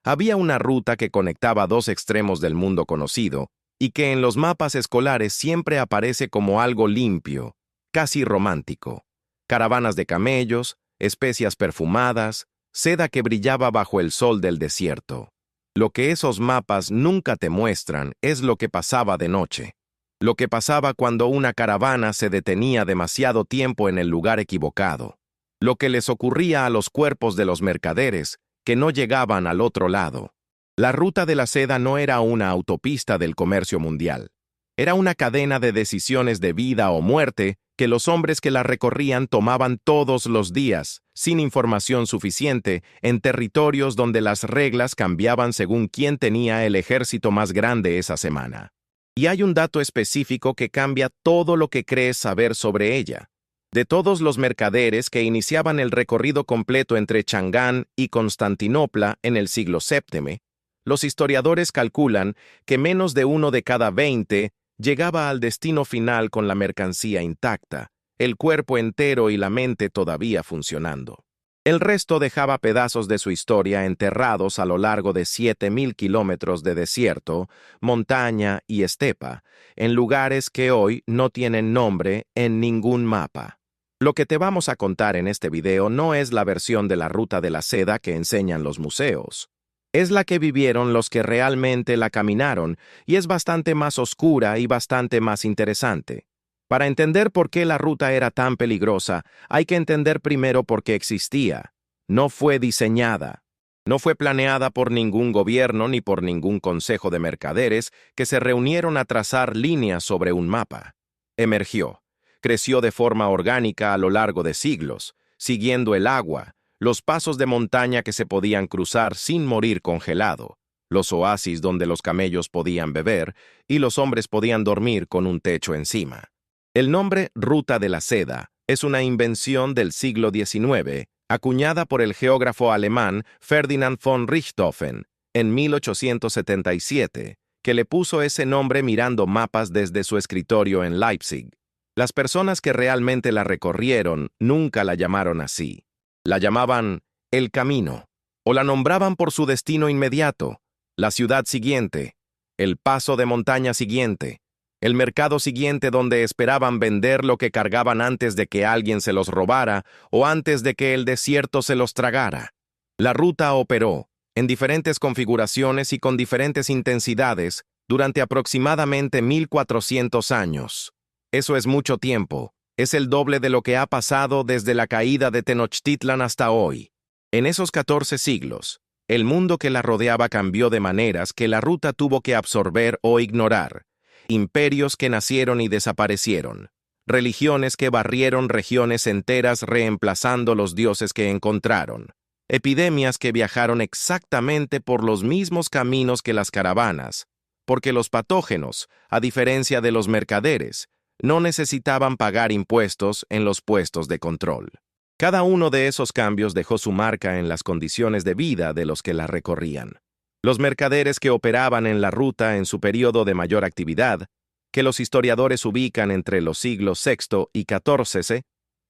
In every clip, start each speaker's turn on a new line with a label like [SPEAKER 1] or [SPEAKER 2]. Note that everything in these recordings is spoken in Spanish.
[SPEAKER 1] Había una ruta que conectaba dos extremos del mundo conocido y que en los mapas escolares siempre aparece como algo limpio, casi romántico. Caravanas de camellos, especias perfumadas, seda que brillaba bajo el sol del desierto. Lo que esos mapas nunca te muestran es lo que pasaba de noche. Lo que pasaba cuando una caravana se detenía demasiado tiempo en el lugar equivocado. Lo que les ocurría a los cuerpos de los mercaderes que no llegaban al otro lado. La ruta de la seda no era una autopista del comercio mundial. Era una cadena de decisiones de vida o muerte que los hombres que la recorrían tomaban todos los días, sin información suficiente, en territorios donde las reglas cambiaban según quién tenía el ejército más grande esa semana. Y hay un dato específico que cambia todo lo que crees saber sobre ella. De todos los mercaderes que iniciaban el recorrido completo entre Changán y Constantinopla en el siglo VII, los historiadores calculan que menos de 1 de cada 20 llegaba al destino final con la mercancía intacta, el cuerpo entero y la mente todavía funcionando. El resto dejaba pedazos de su historia enterrados a lo largo de 7.000 kilómetros de desierto, montaña y estepa, en lugares que hoy no tienen nombre en ningún mapa. Lo que te vamos a contar en este video no es la versión de la ruta de la seda que enseñan los museos. Es la que vivieron los que realmente la caminaron y es bastante más oscura y bastante más interesante. Para entender por qué la ruta era tan peligrosa, hay que entender primero por qué existía. No fue diseñada. No fue planeada por ningún gobierno ni por ningún consejo de mercaderes que se reunieron a trazar líneas sobre un mapa. Emergió. Creció de forma orgánica a lo largo de siglos, siguiendo el agua, los pasos de montaña que se podían cruzar sin morir congelado, los oasis donde los camellos podían beber y los hombres podían dormir con un techo encima. El nombre Ruta de la Seda es una invención del siglo XIX, acuñada por el geógrafo alemán Ferdinand von Richthofen en 1877, que le puso ese nombre mirando mapas desde su escritorio en Leipzig. Las personas que realmente la recorrieron nunca la llamaron así. La llamaban el camino, o la nombraban por su destino inmediato, la ciudad siguiente, el paso de montaña siguiente, el mercado siguiente donde esperaban vender lo que cargaban antes de que alguien se los robara o antes de que el desierto se los tragara. La ruta operó, en diferentes configuraciones y con diferentes intensidades, durante aproximadamente 1400 años. Eso es mucho tiempo. Es el doble de lo que ha pasado desde la caída de Tenochtitlan hasta hoy. En esos 14 siglos, el mundo que la rodeaba cambió de maneras que la ruta tuvo que absorber o ignorar. Imperios que nacieron y desaparecieron. Religiones que barrieron regiones enteras reemplazando los dioses que encontraron. Epidemias que viajaron exactamente por los mismos caminos que las caravanas, porque los patógenos, a diferencia de los mercaderes, no necesitaban pagar impuestos en los puestos de control. Cada uno de esos cambios dejó su marca en las condiciones de vida de los que la recorrían. Los mercaderes que operaban en la ruta en su periodo de mayor actividad, que los historiadores ubican entre los siglos VI y XIV,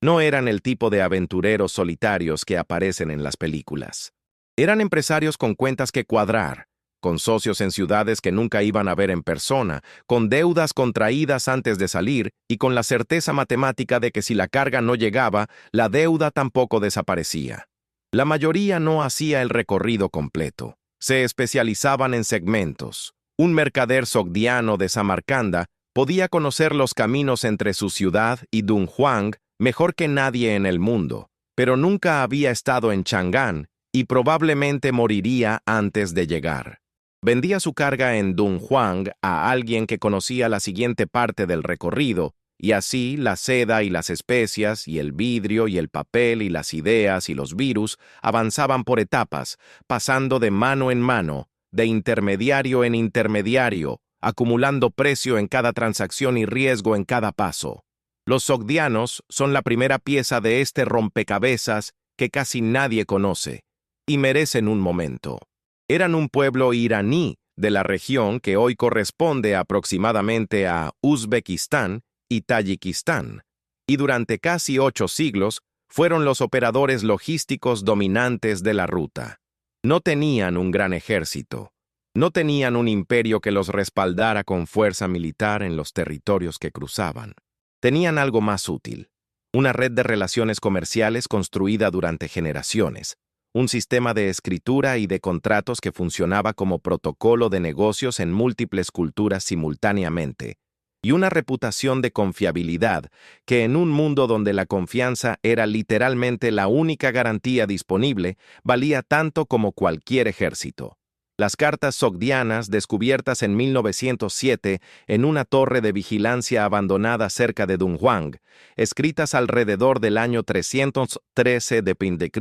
[SPEAKER 1] no eran el tipo de aventureros solitarios que aparecen en las películas. Eran empresarios con cuentas que cuadrar, con socios en ciudades que nunca iban a ver en persona, con deudas contraídas antes de salir y con la certeza matemática de que si la carga no llegaba, la deuda tampoco desaparecía. La mayoría no hacía el recorrido completo. Se especializaban en segmentos. Un mercader sogdiano de Samarcanda podía conocer los caminos entre su ciudad y Dunhuang mejor que nadie en el mundo, pero nunca había estado en Chang'an y probablemente moriría antes de llegar. Vendía su carga en Dunhuang a alguien que conocía la siguiente parte del recorrido, y así la seda y las especias, y el vidrio y el papel y las ideas y los virus avanzaban por etapas, pasando de mano en mano, de intermediario en intermediario, acumulando precio en cada transacción y riesgo en cada paso. Los sogdianos son la primera pieza de este rompecabezas que casi nadie conoce, y merecen un momento. Eran un pueblo iraní de la región que hoy corresponde aproximadamente a Uzbekistán y Tayikistán, y durante casi 8 siglos fueron los operadores logísticos dominantes de la ruta. No tenían un gran ejército. No tenían un imperio que los respaldara con fuerza militar en los territorios que cruzaban. Tenían algo más útil: una red de relaciones comerciales construida durante generaciones, un sistema de escritura y de contratos que funcionaba como protocolo de negocios en múltiples culturas simultáneamente, y una reputación de confiabilidad que, en un mundo donde la confianza era literalmente la única garantía disponible, valía tanto como cualquier ejército. Las cartas sogdianas, descubiertas en 1907 en una torre de vigilancia abandonada cerca de Dunhuang, escritas alrededor del año 313 d.C.,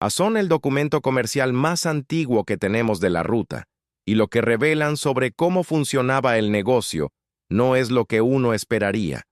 [SPEAKER 1] son el documento comercial más antiguo que tenemos de la ruta, y lo que revelan sobre cómo funcionaba el negocio no es lo que uno esperaría.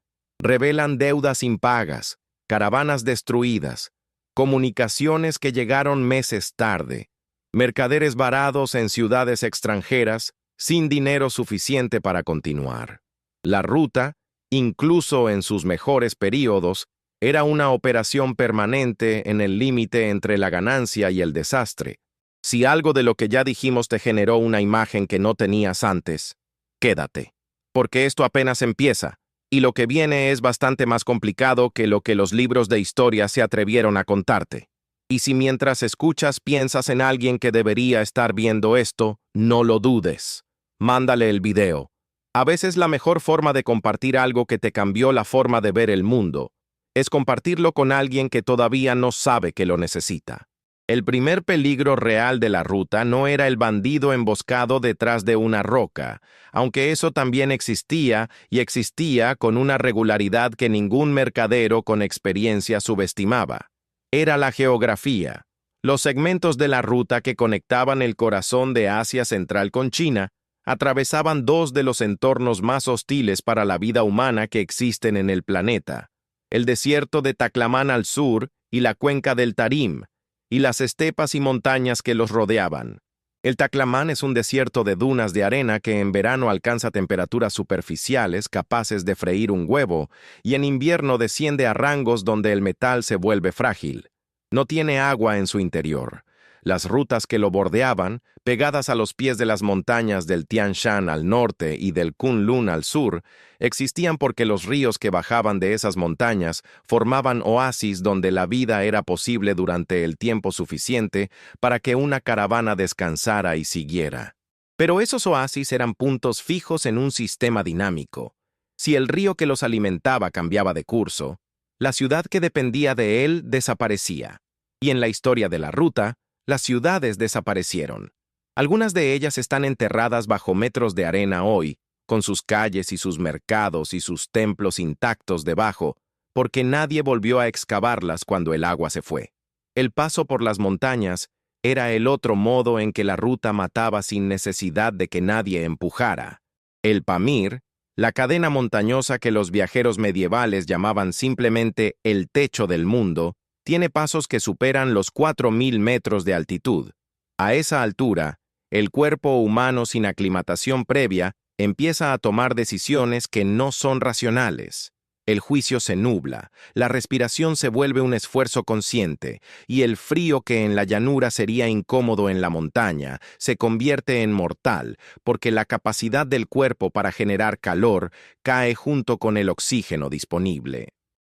[SPEAKER 1] Revelan deudas impagas, caravanas destruidas, comunicaciones que llegaron meses tarde, mercaderes varados en ciudades extranjeras sin dinero suficiente para continuar. La ruta, incluso en sus mejores períodos, era una operación permanente en el límite entre la ganancia y el desastre. Si algo de lo que ya dijimos te generó una imagen que no tenías antes, quédate, porque esto apenas empieza, y lo que viene es bastante más complicado que lo que los libros de historia se atrevieron a contarte. Y si mientras escuchas piensas en alguien que debería estar viendo esto, no lo dudes. Mándale el video. A veces la mejor forma de compartir algo que te cambió la forma de ver el mundo es compartirlo con alguien que todavía no sabe que lo necesita. El primer peligro real de la ruta no era el bandido emboscado detrás de una roca, aunque eso también existía, y existía con una regularidad que ningún mercadero con experiencia subestimaba. Era la geografía. Los segmentos de la ruta que conectaban el corazón de Asia Central con China atravesaban dos de los entornos más hostiles para la vida humana que existen en el planeta: el desierto de Taklamakan al sur y la cuenca del Tarim, y las estepas y montañas que los rodeaban. El Taklamakan es un desierto de dunas de arena que en verano alcanza temperaturas superficiales capaces de freír un huevo, y en invierno desciende a rangos donde el metal se vuelve frágil. No tiene agua en su interior. Las rutas que lo bordeaban, pegadas a los pies de las montañas del Tian Shan al norte y del Kunlun al sur, existían porque los ríos que bajaban de esas montañas formaban oasis donde la vida era posible durante el tiempo suficiente para que una caravana descansara y siguiera. Pero esos oasis eran puntos fijos en un sistema dinámico. Si el río que los alimentaba cambiaba de curso, la ciudad que dependía de él desaparecía. Y en la historia de la ruta, las ciudades desaparecieron. Algunas de ellas están enterradas bajo metros de arena hoy, con sus calles y sus mercados y sus templos intactos debajo, porque nadie volvió a excavarlas cuando el agua se fue. El paso por las montañas era el otro modo en que la ruta mataba sin necesidad de que nadie empujara. El Pamir, la cadena montañosa que los viajeros medievales llamaban simplemente el techo del mundo, tiene pasos que superan los 4.000 metros de altitud. A esa altura, el cuerpo humano sin aclimatación previa empieza a tomar decisiones que no son racionales. El juicio se nubla, la respiración se vuelve un esfuerzo consciente, y el frío que en la llanura sería incómodo en la montaña se convierte en mortal, porque la capacidad del cuerpo para generar calor cae junto con el oxígeno disponible.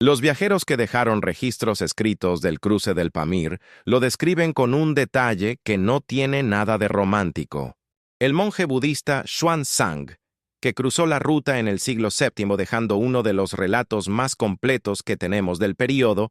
[SPEAKER 1] Los viajeros que dejaron registros escritos del cruce del Pamir lo describen con un detalle que no tiene nada de romántico. El monje budista Xuanzang, que cruzó la ruta en el siglo VII dejando uno de los relatos más completos que tenemos del período,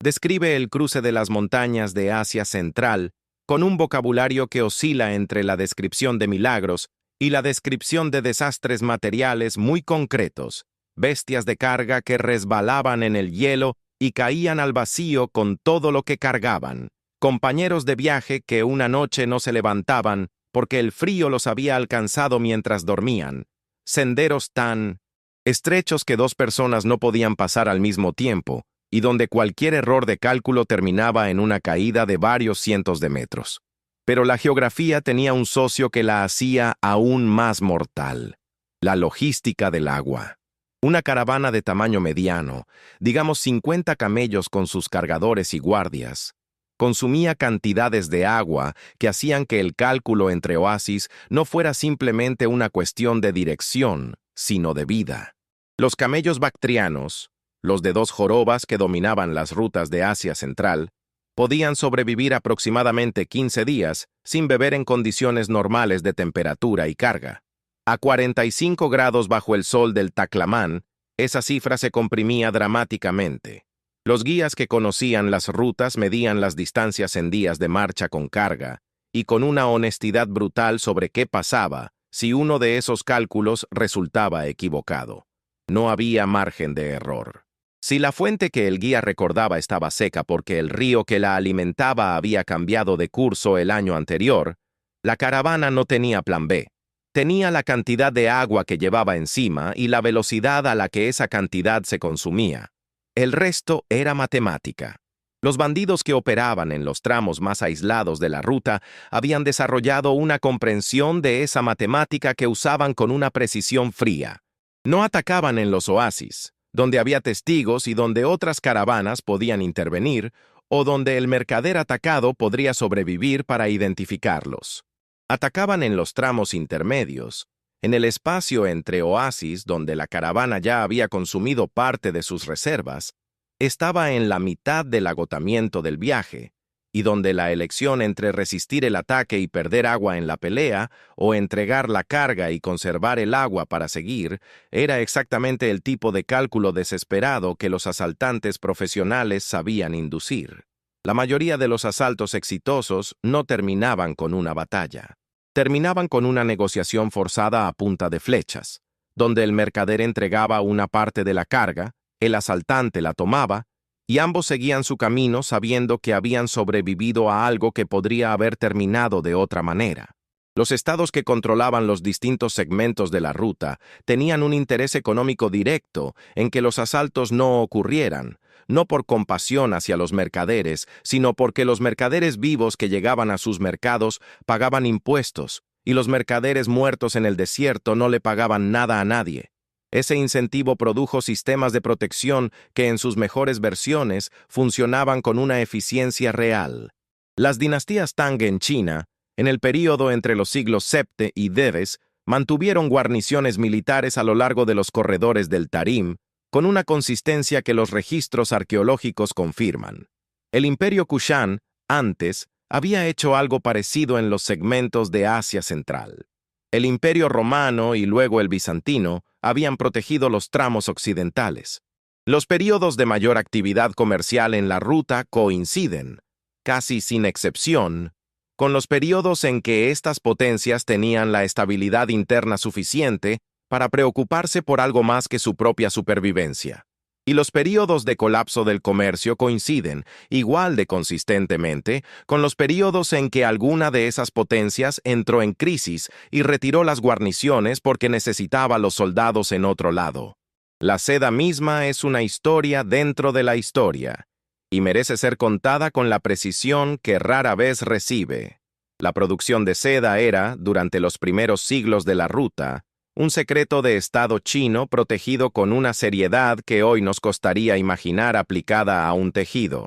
[SPEAKER 1] describe el cruce de las montañas de Asia Central con un vocabulario que oscila entre la descripción de milagros y la descripción de desastres materiales muy concretos: bestias de carga que resbalaban en el hielo y caían al vacío con todo lo que cargaban, compañeros de viaje que una noche no se levantaban porque el frío los había alcanzado mientras dormían, senderos tan estrechos que dos personas no podían pasar al mismo tiempo, y donde cualquier error de cálculo terminaba en una caída de varios cientos de metros. Pero la geografía tenía un socio que la hacía aún más mortal: la logística del agua. Una caravana de tamaño mediano, digamos 50 camellos con sus cargadores y guardias, Consumía cantidades de agua que hacían que el cálculo entre oasis no fuera simplemente una cuestión de dirección, sino de vida. Los camellos bactrianos, los de 2 jorobas que dominaban las rutas de Asia Central, podían sobrevivir aproximadamente 15 días sin beber en condiciones normales de temperatura y carga. A 45 grados bajo el sol del Taclamán, esa cifra se comprimía dramáticamente. Los guías que conocían las rutas medían las distancias en días de marcha con carga, y con una honestidad brutal sobre qué pasaba si uno de esos cálculos resultaba equivocado. No había margen de error. Si la fuente que el guía recordaba estaba seca porque el río que la alimentaba había cambiado de curso el año anterior, la caravana no tenía plan B. Tenía la cantidad de agua que llevaba encima y la velocidad a la que esa cantidad se consumía. El resto era matemática. Los bandidos que operaban en los tramos más aislados de la ruta habían desarrollado una comprensión de esa matemática que usaban con una precisión fría. No atacaban en los oasis, donde había testigos y donde otras caravanas podían intervenir, o donde el mercader atacado podría sobrevivir para identificarlos. Atacaban en los tramos intermedios, en el espacio entre oasis donde la caravana ya había consumido parte de sus reservas, estaba en la mitad del agotamiento del viaje, y donde la elección entre resistir el ataque y perder agua en la pelea, o entregar la carga y conservar el agua para seguir, era exactamente el tipo de cálculo desesperado que los asaltantes profesionales sabían inducir. La mayoría de los asaltos exitosos no terminaban con una batalla. Terminaban con una negociación forzada a punta de flechas, donde el mercader entregaba una parte de la carga, el asaltante la tomaba, y ambos seguían su camino sabiendo que habían sobrevivido a algo que podría haber terminado de otra manera. Los estados que controlaban los distintos segmentos de la ruta tenían un interés económico directo en que los asaltos no ocurrieran, no por compasión hacia los mercaderes, sino porque los mercaderes vivos que llegaban a sus mercados pagaban impuestos, y los mercaderes muertos en el desierto no le pagaban nada a nadie. Ese incentivo produjo sistemas de protección que en sus mejores versiones funcionaban con una eficiencia real. Las dinastías Tang en China, en el período entre los siglos VII y Debes, mantuvieron guarniciones militares a lo largo de los corredores del Tarim, con una consistencia que los registros arqueológicos confirman. El Imperio Kushan, antes, había hecho algo parecido en los segmentos de Asia Central. El Imperio Romano y luego el Bizantino habían protegido los tramos occidentales. Los períodos de mayor actividad comercial en la ruta coinciden, casi sin excepción, con los períodos en que estas potencias tenían la estabilidad interna suficiente para preocuparse por algo más que su propia supervivencia. Y los períodos de colapso del comercio coinciden, igual de consistentemente, con los períodos en que alguna de esas potencias entró en crisis y retiró las guarniciones porque necesitaba los soldados en otro lado. La seda misma es una historia dentro de la historia, y merece ser contada con la precisión que rara vez recibe. La producción de seda era, durante los primeros siglos de la ruta, un secreto de Estado chino protegido con una seriedad que hoy nos costaría imaginar aplicada a un tejido.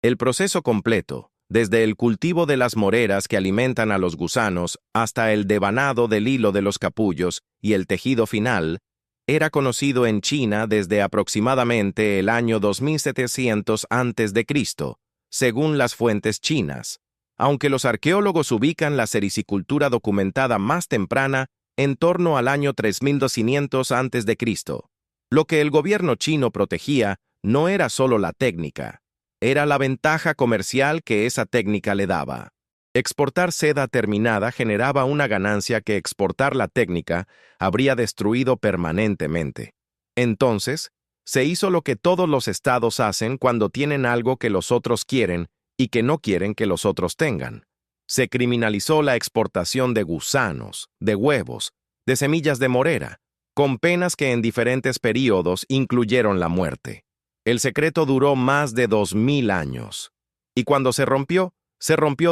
[SPEAKER 1] El proceso completo, desde el cultivo de las moreras que alimentan a los gusanos hasta el devanado del hilo de los capullos y el tejido final, era conocido en China desde aproximadamente el año 2700 a.C., según las fuentes chinas, aunque los arqueólogos ubican la sericicultura documentada más temprana en torno al año 3200 a.C. Lo que el gobierno chino protegía no era solo la técnica, era la ventaja comercial que esa técnica le daba. Exportar seda terminada generaba una ganancia que exportar la técnica habría destruido permanentemente. Entonces, se hizo lo que todos los estados hacen cuando tienen algo que los otros quieren y que no quieren que los otros tengan. Se criminalizó la exportación de gusanos, de huevos, de semillas de morera, con penas que en diferentes períodos incluyeron la muerte. El secreto duró más de 2000 años. Y cuando se rompió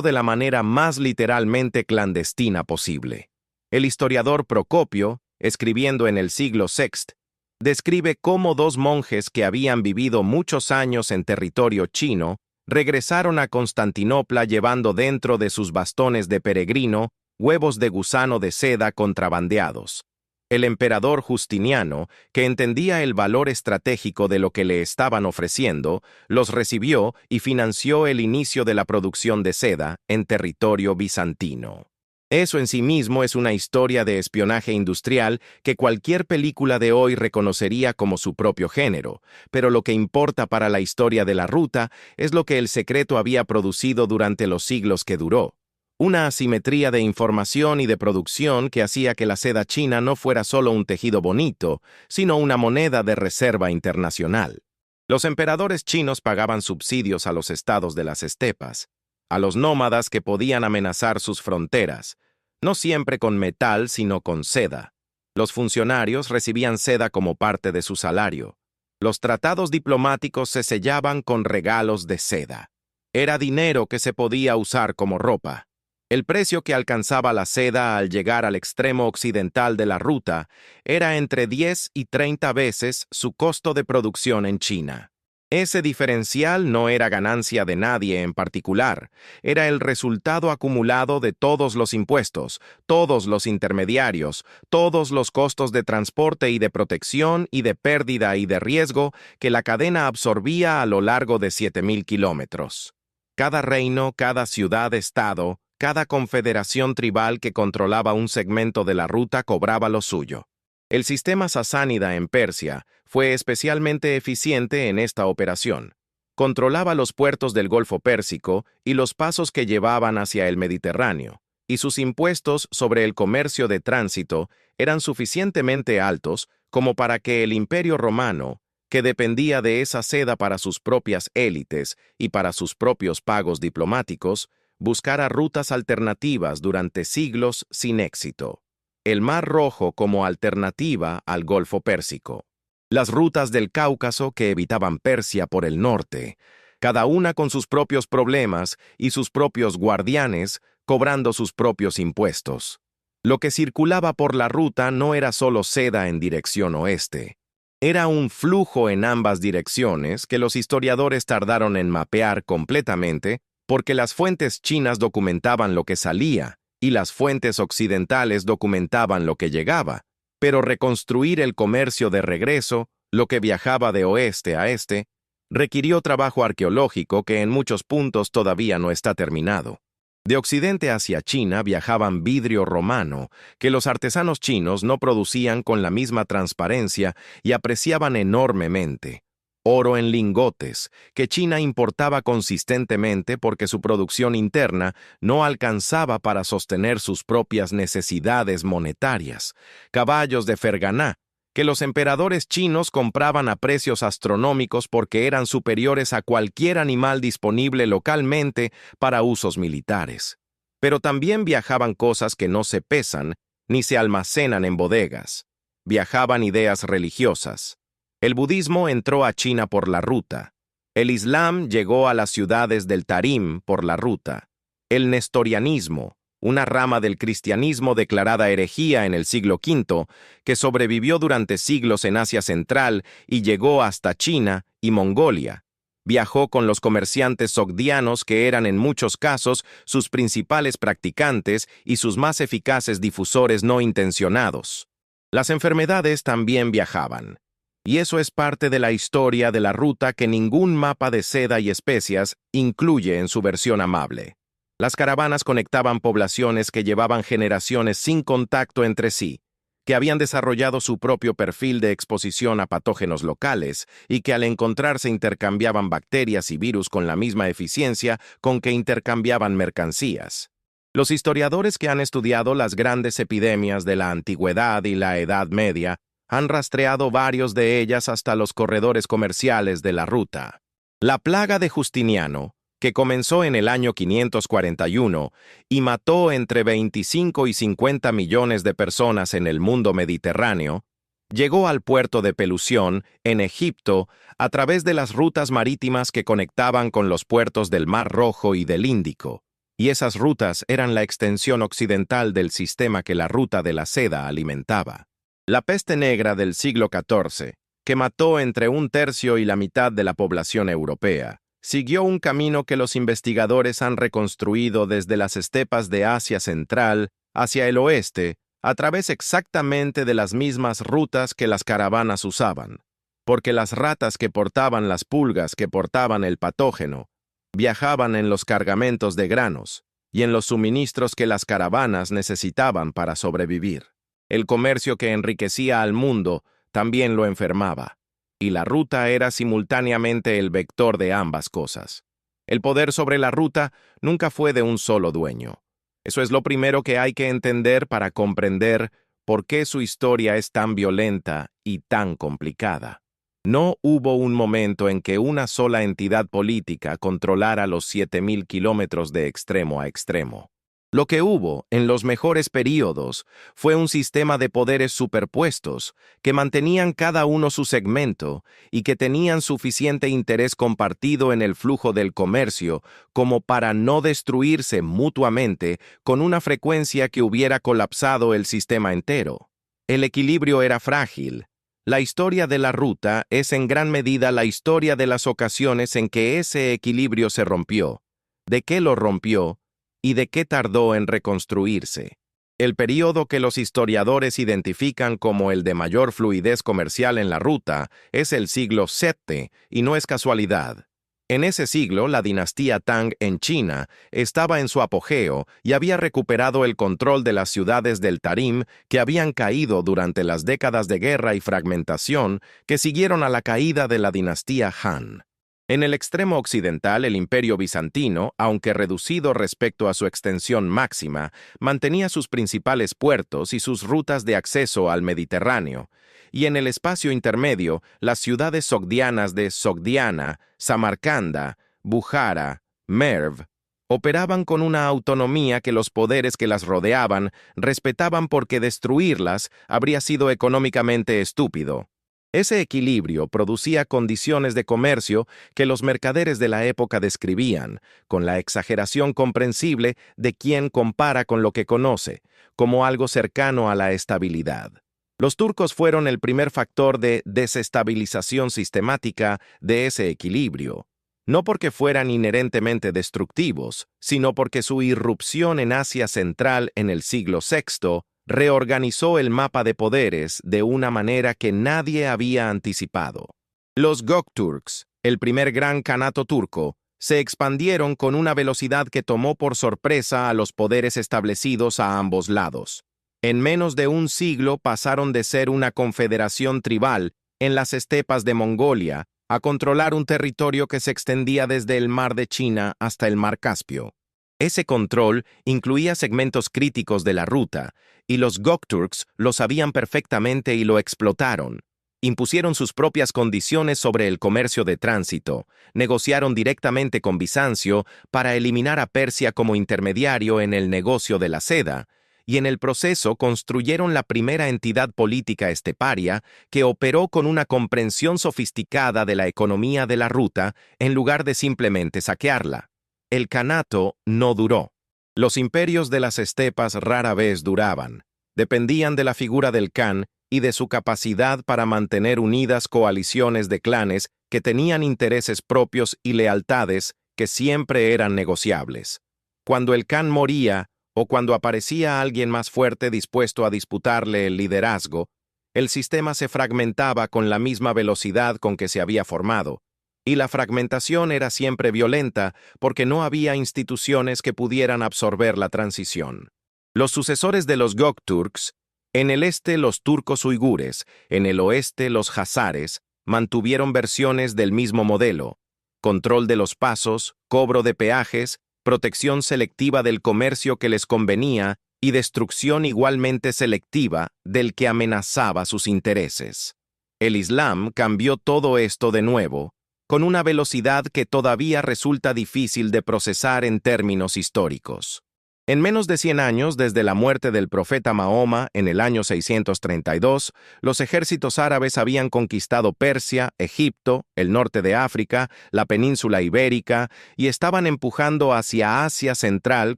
[SPEAKER 1] de la manera más literalmente clandestina posible. El historiador Procopio, escribiendo en el siglo VI, describe cómo 2 monjes que habían vivido muchos años en territorio chino regresaron a Constantinopla llevando dentro de sus bastones de peregrino huevos de gusano de seda contrabandeados. El emperador Justiniano, que entendía el valor estratégico de lo que le estaban ofreciendo, los recibió y financió el inicio de la producción de seda en territorio bizantino. Eso en sí mismo es una historia de espionaje industrial que cualquier película de hoy reconocería como su propio género, pero lo que importa para la historia de la ruta es lo que el secreto había producido durante los siglos que duró. Una asimetría de información y de producción que hacía que la seda china no fuera solo un tejido bonito, sino una moneda de reserva internacional. Los emperadores chinos pagaban subsidios a los estados de las estepas, a los nómadas que podían amenazar sus fronteras, no siempre con metal, sino con seda. Los funcionarios recibían seda como parte de su salario. Los tratados diplomáticos se sellaban con regalos de seda. Era dinero que se podía usar como ropa. El precio que alcanzaba la seda al llegar al extremo occidental de la ruta era entre 10 y 30 veces su costo de producción en China. Ese diferencial no era ganancia de nadie en particular, era el resultado acumulado de todos los impuestos, todos los intermediarios, todos los costos de transporte y de protección y de pérdida y de riesgo que la cadena absorbía a lo largo de 7.000 kilómetros. Cada reino, cada ciudad-estado, cada confederación tribal que controlaba un segmento de la ruta cobraba lo suyo. El sistema sasánida en Persia fue especialmente eficiente en esta operación. Controlaba los puertos del Golfo Pérsico y los pasos que llevaban hacia el Mediterráneo, y sus impuestos sobre el comercio de tránsito eran suficientemente altos como para que el Imperio Romano, que dependía de esa seda para sus propias élites y para sus propios pagos diplomáticos, buscara rutas alternativas durante siglos sin éxito. El Mar Rojo como alternativa al Golfo Pérsico. Las rutas del Cáucaso que evitaban Persia por el norte, cada una con sus propios problemas y sus propios guardianes, cobrando sus propios impuestos. Lo que circulaba por la ruta no era solo seda en dirección oeste. Era un flujo en ambas direcciones que los historiadores tardaron en mapear completamente porque las fuentes chinas documentaban lo que salía, y las fuentes occidentales documentaban lo que llegaba, pero reconstruir el comercio de regreso, lo que viajaba de oeste a este, requirió trabajo arqueológico que en muchos puntos todavía no está terminado. De occidente hacia China viajaban vidrio romano, que los artesanos chinos no producían con la misma transparencia y apreciaban enormemente. Oro en lingotes, que China importaba consistentemente porque su producción interna no alcanzaba para sostener sus propias necesidades monetarias. Caballos de Ferganá, que los emperadores chinos compraban a precios astronómicos porque eran superiores a cualquier animal disponible localmente para usos militares. Pero también viajaban cosas que no se pesan ni se almacenan en bodegas. Viajaban ideas religiosas. El budismo entró a China por la ruta. El islam llegó a las ciudades del Tarim por la ruta. El nestorianismo, una rama del cristianismo declarada herejía en el siglo V, que sobrevivió durante siglos en Asia Central y llegó hasta China y Mongolia. Viajó con los comerciantes sogdianos que eran en muchos casos sus principales practicantes y sus más eficaces difusores no intencionados. Las enfermedades también viajaban. Y eso es parte de la historia de la ruta que ningún mapa de seda y especias incluye en su versión amable. Las caravanas conectaban poblaciones que llevaban generaciones sin contacto entre sí, que habían desarrollado su propio perfil de exposición a patógenos locales y que al encontrarse intercambiaban bacterias y virus con la misma eficiencia con que intercambiaban mercancías. Los historiadores que han estudiado las grandes epidemias de la antigüedad y la Edad Media han rastreado varios de ellas hasta los corredores comerciales de la ruta. La plaga de Justiniano, que comenzó en el año 541 y mató entre 25 y 50 millones de personas en el mundo mediterráneo, llegó al puerto de Pelusión, en Egipto, a través de las rutas marítimas que conectaban con los puertos del Mar Rojo y del Índico, y esas rutas eran la extensión occidental del sistema que la ruta de la seda alimentaba. La peste negra del siglo XIV, que mató entre un tercio y la mitad de la población europea, Siguió un camino que los investigadores han reconstruido desde las estepas de Asia Central hacia el oeste, a través exactamente de las mismas rutas que las caravanas usaban, porque las ratas que portaban las pulgas que portaban el patógeno viajaban en los cargamentos de granos y en los suministros que las caravanas necesitaban para sobrevivir. El comercio que enriquecía al mundo también lo enfermaba, y la ruta era simultáneamente el vector de ambas cosas. El poder sobre la ruta nunca fue de un solo dueño. Eso es lo primero que hay que entender para comprender por qué su historia es tan violenta y tan complicada. No hubo un momento en que una sola entidad política controlara los 7.000 kilómetros de extremo a extremo. Lo que hubo, en los mejores períodos, fue un sistema de poderes superpuestos que mantenían cada uno su segmento y que tenían suficiente interés compartido en el flujo del comercio como para no destruirse mutuamente con una frecuencia que hubiera colapsado el sistema entero. El equilibrio era frágil. La historia de la ruta es en gran medida la historia de las ocasiones en que ese equilibrio se rompió, de qué lo rompió y de qué tardó en reconstruirse. El período que los historiadores identifican como el de mayor fluidez comercial en la ruta es el siglo VII, y no es casualidad. En ese siglo, la dinastía Tang en China estaba en su apogeo y había recuperado el control de las ciudades del Tarim que habían caído durante las décadas de guerra y fragmentación que siguieron a la caída de la dinastía Han. En el extremo occidental, el Imperio bizantino, aunque reducido respecto a su extensión máxima, mantenía sus principales puertos y sus rutas de acceso al Mediterráneo, y en el espacio intermedio, las ciudades sogdianas de Sogdiana, Samarcanda, Bujara, Merv, operaban con una autonomía que los poderes que las rodeaban respetaban porque destruirlas habría sido económicamente estúpido. Ese equilibrio producía condiciones de comercio que los mercaderes de la época describían, con la exageración comprensible de quien compara con lo que conoce, como algo cercano a la estabilidad. Los turcos fueron el primer factor de desestabilización sistemática de ese equilibrio, no porque fueran inherentemente destructivos, sino porque su irrupción en Asia Central en el siglo VI reorganizó el mapa de poderes de una manera que nadie había anticipado. Los Gökturks, el primer gran kanato turco, se expandieron con una velocidad que tomó por sorpresa a los poderes establecidos a ambos lados. En menos de un siglo pasaron de ser una confederación tribal en las estepas de Mongolia a controlar un territorio que se extendía desde el mar de China hasta el mar Caspio. Ese control incluía segmentos críticos de la ruta, y los Gökturks lo sabían perfectamente y lo explotaron. Impusieron sus propias condiciones sobre el comercio de tránsito, negociaron directamente con Bizancio para eliminar a Persia como intermediario en el negocio de la seda, y en el proceso construyeron la primera entidad política esteparia que operó con una comprensión sofisticada de la economía de la ruta en lugar de simplemente saquearla. El kanato no duró. Los imperios de las estepas rara vez duraban. Dependían de la figura del Khan y de su capacidad para mantener unidas coaliciones de clanes que tenían intereses propios y lealtades que siempre eran negociables. Cuando el Khan moría o cuando aparecía alguien más fuerte dispuesto a disputarle el liderazgo, el sistema se fragmentaba con la misma velocidad con que se había formado. Y la fragmentación era siempre violenta porque no había instituciones que pudieran absorber la transición. Los sucesores de los Gökturks, en el este los turcos uigures, en el oeste los hazares, mantuvieron versiones del mismo modelo: control de los pasos, cobro de peajes, protección selectiva del comercio que les convenía y destrucción igualmente selectiva del que amenazaba sus intereses. El Islam cambió todo esto de nuevo, con una velocidad que todavía resulta difícil de procesar en términos históricos. En menos de 100 años desde la muerte del profeta Mahoma en el año 632, los ejércitos árabes habían conquistado Persia, Egipto, el norte de África, la península ibérica y estaban empujando hacia Asia Central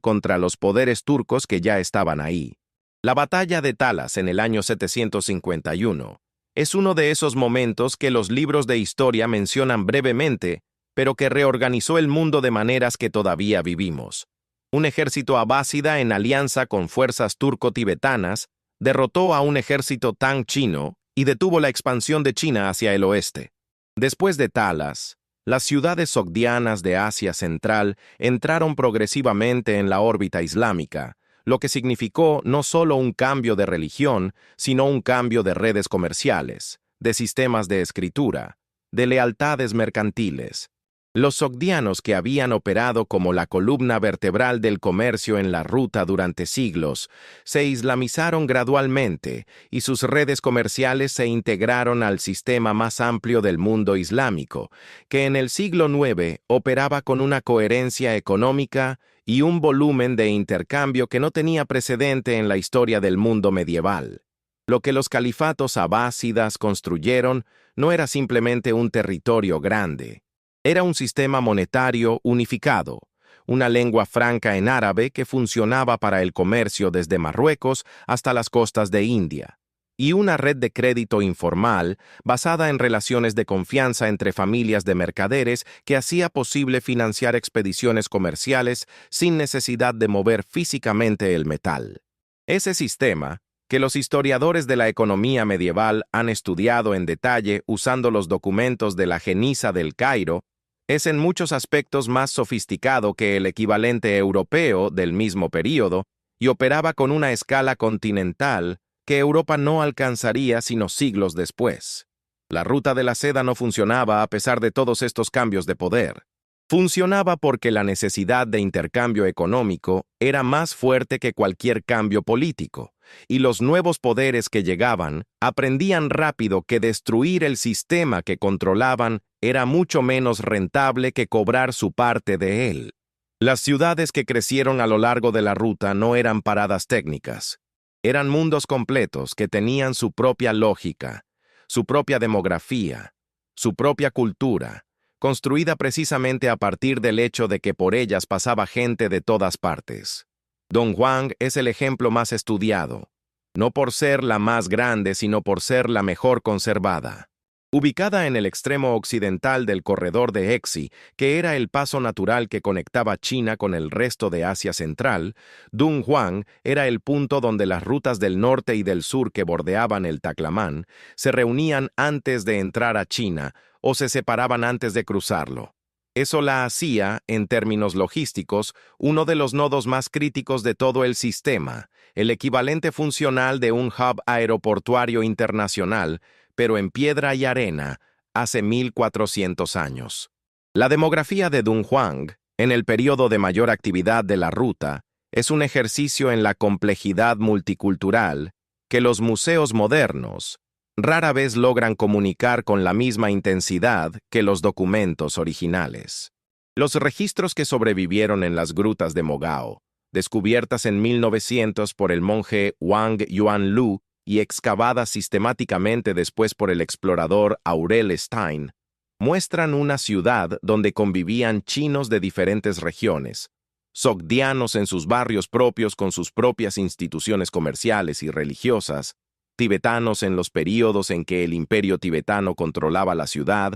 [SPEAKER 1] contra los poderes turcos que ya estaban ahí. La batalla de Talas en el año 751 es uno de esos momentos que los libros de historia mencionan brevemente, pero que reorganizó el mundo de maneras que todavía vivimos. Un ejército abásida en alianza con fuerzas turco-tibetanas derrotó a un ejército Tang chino y detuvo la expansión de China hacia el oeste. Después de Talas, las ciudades sogdianas de Asia Central entraron progresivamente en la órbita islámica, lo que significó no solo un cambio de religión, sino un cambio de redes comerciales, de sistemas de escritura, de lealtades mercantiles. Los sogdianos, que habían operado como la columna vertebral del comercio en la ruta durante siglos, se islamizaron gradualmente y sus redes comerciales se integraron al sistema más amplio del mundo islámico, que en el siglo IX operaba con una coherencia económica y un volumen de intercambio que no tenía precedente en la historia del mundo medieval. Lo que los califatos abásidas construyeron no era simplemente un territorio grande. Era un sistema monetario unificado, una lengua franca en árabe que funcionaba para el comercio desde Marruecos hasta las costas de India, y una red de crédito informal basada en relaciones de confianza entre familias de mercaderes que hacía posible financiar expediciones comerciales sin necesidad de mover físicamente el metal. Ese sistema, que los historiadores de la economía medieval han estudiado en detalle usando los documentos de la Geniza del Cairo, es en muchos aspectos más sofisticado que el equivalente europeo del mismo período y operaba con una escala continental que Europa no alcanzaría sino siglos después. La ruta de la seda no funcionaba a pesar de todos estos cambios de poder. Funcionaba porque la necesidad de intercambio económico era más fuerte que cualquier cambio político, y los nuevos poderes que llegaban aprendían rápido que destruir el sistema que controlaban era mucho menos rentable que cobrar su parte de él. Las ciudades que crecieron a lo largo de la ruta no eran paradas técnicas. Eran mundos completos que tenían su propia lógica, su propia demografía, su propia cultura, construida precisamente a partir del hecho de que por ellas pasaba gente de todas partes. Dunhuang es el ejemplo más estudiado, no por ser la más grande, sino por ser la mejor conservada. Ubicada en el extremo occidental del corredor de Exi, que era el paso natural que conectaba China con el resto de Asia Central, Dunhuang era el punto donde las rutas del norte y del sur que bordeaban el Taclamán se reunían antes de entrar a China o se separaban antes de cruzarlo. Eso la hacía, en términos logísticos, uno de los nodos más críticos de todo el sistema, el equivalente funcional de un hub aeroportuario internacional, pero en piedra y arena, hace 1400 años. La demografía de Dunhuang, en el periodo de mayor actividad de la ruta, es un ejercicio en la complejidad multicultural que los museos modernos rara vez logran comunicar con la misma intensidad que los documentos originales. Los registros que sobrevivieron en las grutas de Mogao, descubiertas en 1900 por el monje Wang Yuanlu y excavadas sistemáticamente después por el explorador Aurel Stein, muestran una ciudad donde convivían chinos de diferentes regiones, sogdianos en sus barrios propios con sus propias instituciones comerciales y religiosas, tibetanos en los períodos en que el imperio tibetano controlaba la ciudad,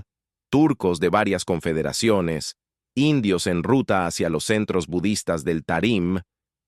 [SPEAKER 1] turcos de varias confederaciones, indios en ruta hacia los centros budistas del Tarim,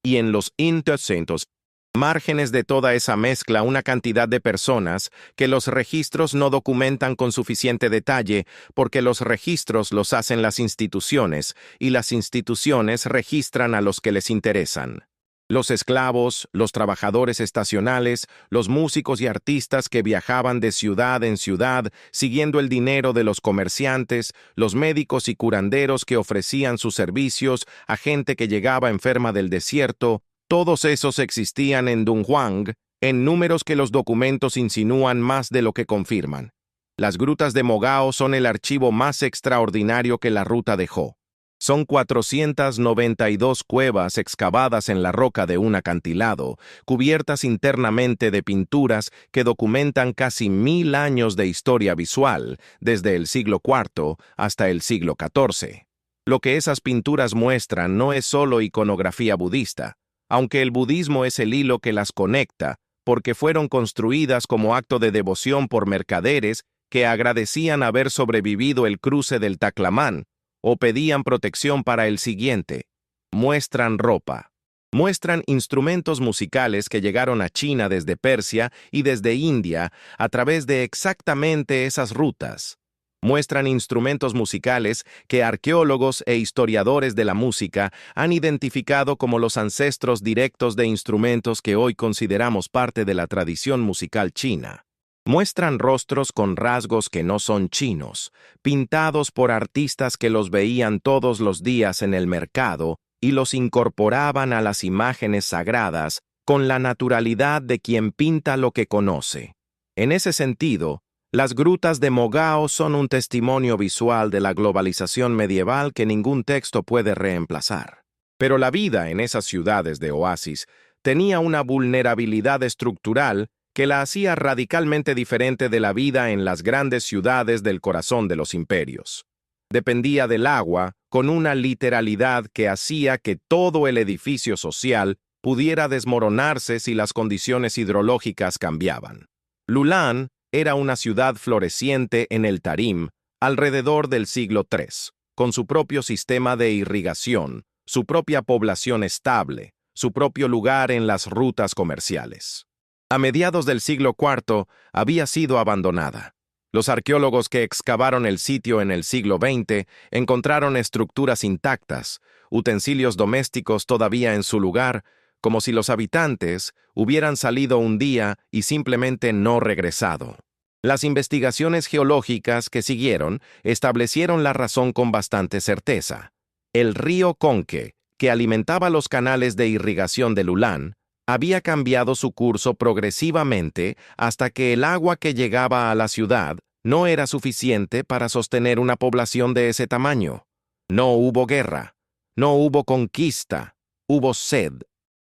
[SPEAKER 1] y en los intercentos márgenes de toda esa mezcla una cantidad de personas que los registros no documentan con suficiente detalle porque los registros los hacen las instituciones y las instituciones registran a los que les interesan. Los esclavos, los trabajadores estacionales, los músicos y artistas que viajaban de ciudad en ciudad siguiendo el dinero de los comerciantes, los médicos y curanderos que ofrecían sus servicios a gente que llegaba enferma del desierto, todos esos existían en Dunhuang en números que los documentos insinúan más de lo que confirman. Las grutas de Mogao son el archivo más extraordinario que la ruta dejó. Son 492 cuevas excavadas en la roca de un acantilado, cubiertas internamente de pinturas que documentan casi 1000 años de historia visual, desde el siglo IV hasta el siglo XIV. Lo que esas pinturas muestran no es solo iconografía budista, aunque el budismo es el hilo que las conecta, porque fueron construidas como acto de devoción por mercaderes que agradecían haber sobrevivido el cruce del Taclamán, o pedían protección para el siguiente. Muestran ropa. Muestran instrumentos musicales que llegaron a China desde Persia y desde India a través de exactamente esas rutas. Muestran instrumentos musicales que arqueólogos e historiadores de la música han identificado como los ancestros directos de instrumentos que hoy consideramos parte de la tradición musical china. Muestran rostros con rasgos que no son chinos, pintados por artistas que los veían todos los días en el mercado y los incorporaban a las imágenes sagradas con la naturalidad de quien pinta lo que conoce. En ese sentido, las grutas de Mogao son un testimonio visual de la globalización medieval que ningún texto puede reemplazar. Pero la vida en esas ciudades de oasis tenía una vulnerabilidad estructural que la hacía radicalmente diferente de la vida en las grandes ciudades del corazón de los imperios. Dependía del agua con una literalidad que hacía que todo el edificio social pudiera desmoronarse si las condiciones hidrológicas cambiaban. Lulan era una ciudad floreciente en el Tarim alrededor del siglo III, con su propio sistema de irrigación, su propia población estable, su propio lugar en las rutas comerciales. A mediados del siglo IV había sido abandonada. Los arqueólogos que excavaron el sitio en el siglo XX encontraron estructuras intactas, utensilios domésticos todavía en su lugar, como si los habitantes hubieran salido un día y simplemente no regresado. Las investigaciones geológicas que siguieron establecieron la razón con bastante certeza. El río Conque, que alimentaba los canales de irrigación de Lulan, había cambiado su curso progresivamente hasta que el agua que llegaba a la ciudad no era suficiente para sostener una población de ese tamaño. No hubo guerra, no hubo conquista, hubo sed.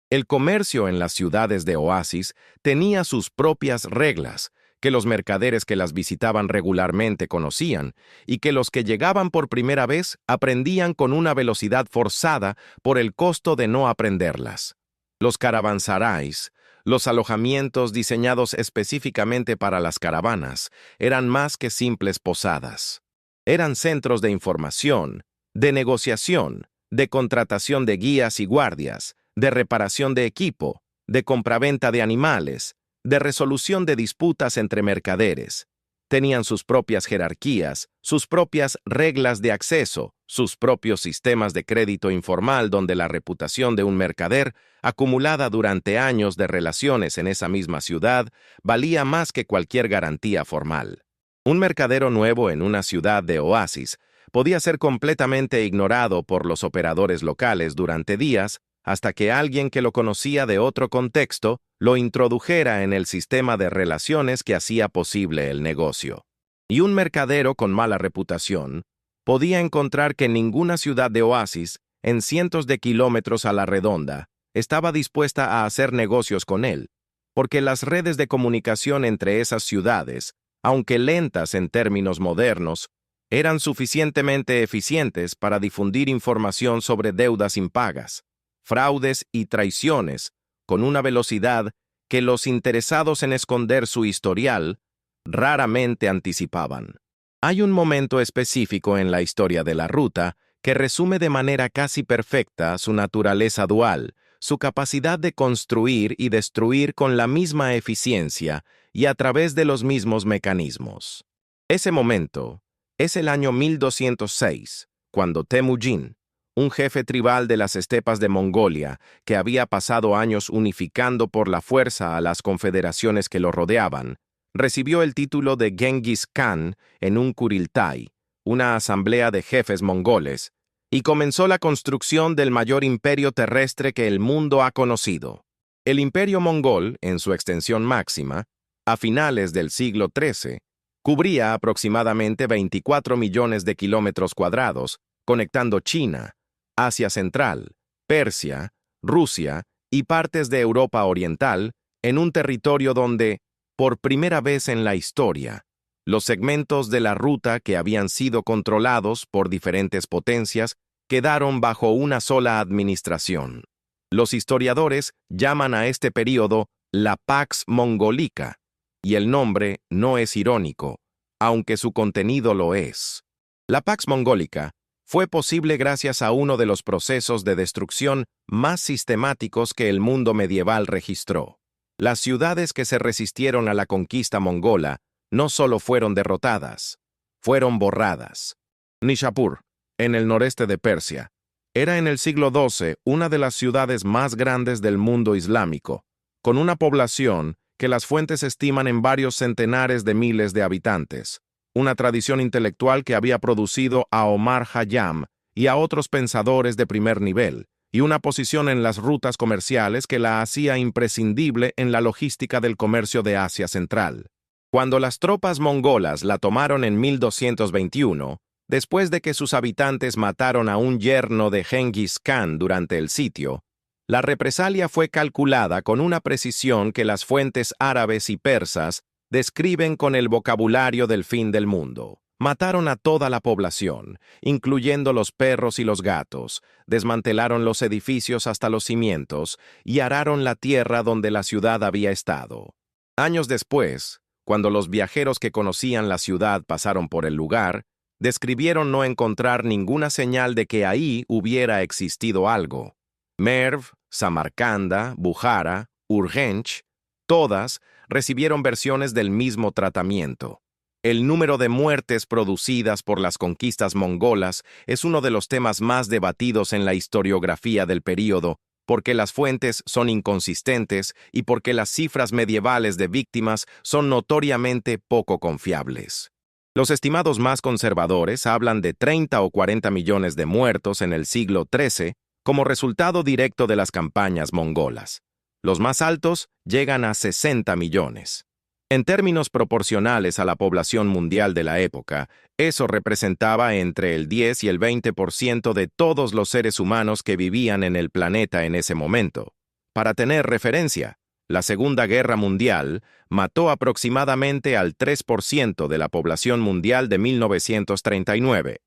[SPEAKER 1] El comercio en las ciudades de oasis tenía sus propias reglas, que los mercaderes que las visitaban regularmente conocían, y que los que llegaban por primera vez aprendían con una velocidad forzada por el costo de no aprenderlas. Los caravansarais, los alojamientos diseñados específicamente para las caravanas, eran más que simples posadas. Eran centros de información, de negociación, de contratación de guías y guardias, de reparación de equipo, de compraventa de animales, de resolución de disputas entre mercaderes. Tenían sus propias jerarquías, sus propias reglas de acceso, sus propios sistemas de crédito informal donde la reputación de un mercader, acumulada durante años de relaciones en esa misma ciudad, valía más que cualquier garantía formal. Un mercadero nuevo en una ciudad de oasis podía ser completamente ignorado por los operadores locales durante días hasta que alguien que lo conocía de otro contexto lo introdujera en el sistema de relaciones que hacía posible el negocio. Y un mercadero con mala reputación podía encontrar que ninguna ciudad de oasis, en cientos de kilómetros a la redonda, estaba dispuesta a hacer negocios con él, porque las redes de comunicación entre esas ciudades, aunque lentas en términos modernos, eran suficientemente eficientes para difundir información sobre deudas impagas, fraudes y traiciones, con una velocidad que los interesados en esconder su historial raramente anticipaban. Hay un momento específico en la historia de la ruta que resume de manera casi perfecta su naturaleza dual, su capacidad de construir y destruir con la misma eficiencia y a través de los mismos mecanismos. Ese momento es el año 1206, cuando Temujin, un jefe tribal de las estepas de Mongolia, que había pasado años unificando por la fuerza a las confederaciones que lo rodeaban, recibió el título de Genghis Khan en un Kuriltai, una asamblea de jefes mongoles, y comenzó la construcción del mayor imperio terrestre que el mundo ha conocido. El imperio mongol, en su extensión máxima, a finales del siglo XIII, cubría aproximadamente 24 millones de kilómetros cuadrados, conectando China, Asia Central, Persia, Rusia y partes de Europa Oriental en un territorio donde, por primera vez en la historia, los segmentos de la ruta que habían sido controlados por diferentes potencias quedaron bajo una sola administración. Los historiadores llaman a este período la Pax Mongolica, y el nombre no es irónico, aunque su contenido lo es. La Pax Mongolica fue posible gracias a uno de los procesos de destrucción más sistemáticos que el mundo medieval registró. Las ciudades que se resistieron a la conquista mongola no solo fueron derrotadas, fueron borradas. Nishapur, en el noreste de Persia, era en el siglo XII una de las ciudades más grandes del mundo islámico, con una población que las fuentes estiman en varios centenares de miles de habitantes, una tradición intelectual que había producido a Omar Khayyam y a otros pensadores de primer nivel, y una posición en las rutas comerciales que la hacía imprescindible en la logística del comercio de Asia Central. Cuando las tropas mongolas la tomaron en 1221, después de que sus habitantes mataron a un yerno de Genghis Khan durante el sitio, la represalia fue calculada con una precisión que las fuentes árabes y persas describen con el vocabulario del fin del mundo. Mataron a toda la población, incluyendo los perros y los gatos, desmantelaron los edificios hasta los cimientos y araron la tierra donde la ciudad había estado. Años después, cuando los viajeros que conocían la ciudad pasaron por el lugar, describieron no encontrar ninguna señal de que ahí hubiera existido algo. Merv, Samarcanda, Bujara, Urgench, todas recibieron versiones del mismo tratamiento. El número de muertes producidas por las conquistas mongolas es uno de los temas más debatidos en la historiografía del período, porque las fuentes son inconsistentes y porque las cifras medievales de víctimas son notoriamente poco confiables. Los estimados más conservadores hablan de 30 o 40 millones de muertos en el siglo XIII como resultado directo de las campañas mongolas. Los más altos llegan a 60 millones. En términos proporcionales a la población mundial de la época, eso representaba entre el 10 y el 20% de todos los seres humanos que vivían en el planeta en ese momento. Para tener referencia, la Segunda Guerra Mundial mató aproximadamente al 3% de la población mundial de 1939.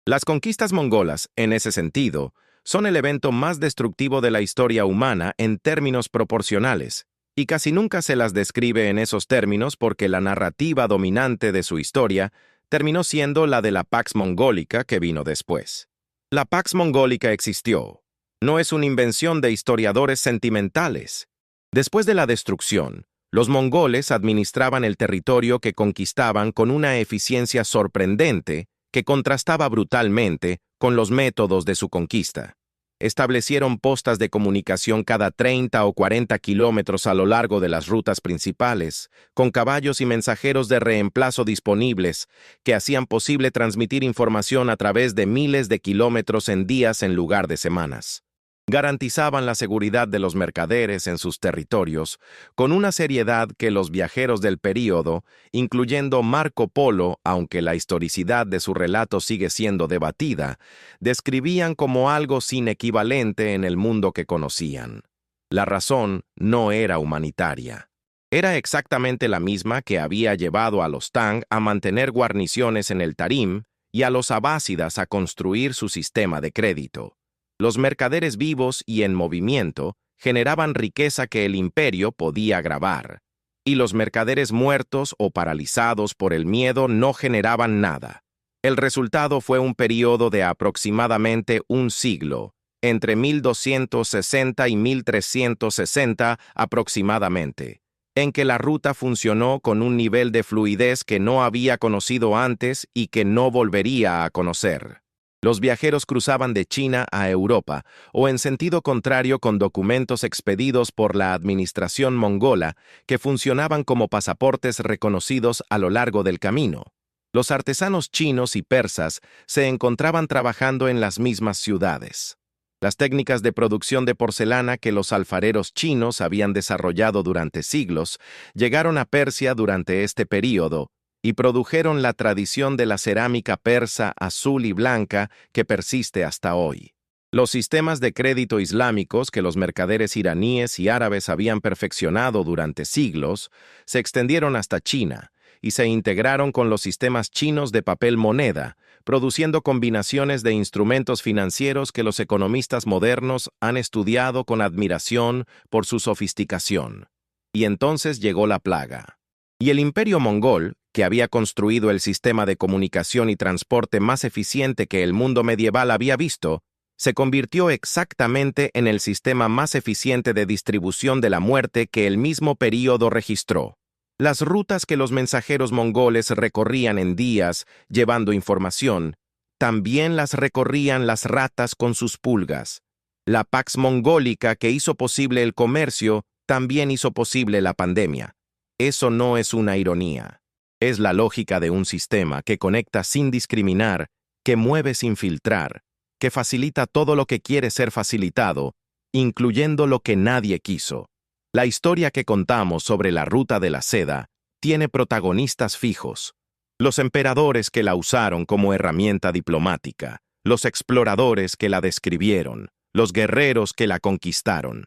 [SPEAKER 1] Las conquistas mongolas, en ese sentido, son el evento más destructivo de la historia humana en términos proporcionales, y casi nunca se las describe en esos términos porque la narrativa dominante de su historia terminó siendo la de la Pax Mongólica que vino después. La Pax Mongólica existió. No es una invención de historiadores sentimentales. Después de la destrucción, los mongoles administraban el territorio que conquistaban con una eficiencia sorprendente que contrastaba brutalmente con los métodos de su conquista. Establecieron postas de comunicación cada 30 o 40 kilómetros a lo largo de las rutas principales, con caballos y mensajeros de reemplazo disponibles, que hacían posible transmitir información a través de miles de kilómetros en días en lugar de semanas. Garantizaban la seguridad de los mercaderes en sus territorios con una seriedad que los viajeros del período, incluyendo Marco Polo, aunque la historicidad de su relato sigue siendo debatida, describían como algo sin equivalente en el mundo que conocían. La razón no era humanitaria. Era exactamente la misma que había llevado a los Tang a mantener guarniciones en el Tarim y a los abásidas a construir su sistema de crédito. Los mercaderes vivos y en movimiento generaban riqueza que el imperio podía grabar, y los mercaderes muertos o paralizados por el miedo no generaban nada. El resultado fue un período de aproximadamente un siglo, entre 1260 y 1360 aproximadamente, en que la ruta funcionó con un nivel de fluidez que no había conocido antes y que no volvería a conocer. Los viajeros cruzaban de China a Europa, o en sentido contrario con documentos expedidos por la administración mongola que funcionaban como pasaportes reconocidos a lo largo del camino. Los artesanos chinos y persas se encontraban trabajando en las mismas ciudades. Las técnicas de producción de porcelana que los alfareros chinos habían desarrollado durante siglos llegaron a Persia durante este período, y produjeron la tradición de la cerámica persa azul y blanca que persiste hasta hoy. Los sistemas de crédito islámicos que los mercaderes iraníes y árabes habían perfeccionado durante siglos se extendieron hasta China y se integraron con los sistemas chinos de papel moneda, produciendo combinaciones de instrumentos financieros que los economistas modernos han estudiado con admiración por su sofisticación. Y entonces llegó la plaga. Y el imperio mongol, que había construido el sistema de comunicación y transporte más eficiente que el mundo medieval había visto, se convirtió exactamente en el sistema más eficiente de distribución de la muerte que el mismo período registró. Las rutas que los mensajeros mongoles recorrían en días llevando información, también las recorrían las ratas con sus pulgas. La Pax Mongólica que hizo posible el comercio también hizo posible la pandemia. Eso no es una ironía. Es la lógica de un sistema que conecta sin discriminar, que mueve sin filtrar, que facilita todo lo que quiere ser facilitado, incluyendo lo que nadie quiso. La historia que contamos sobre la ruta de la seda tiene protagonistas fijos. Los emperadores que la usaron como herramienta diplomática, los exploradores que la describieron, los guerreros que la conquistaron.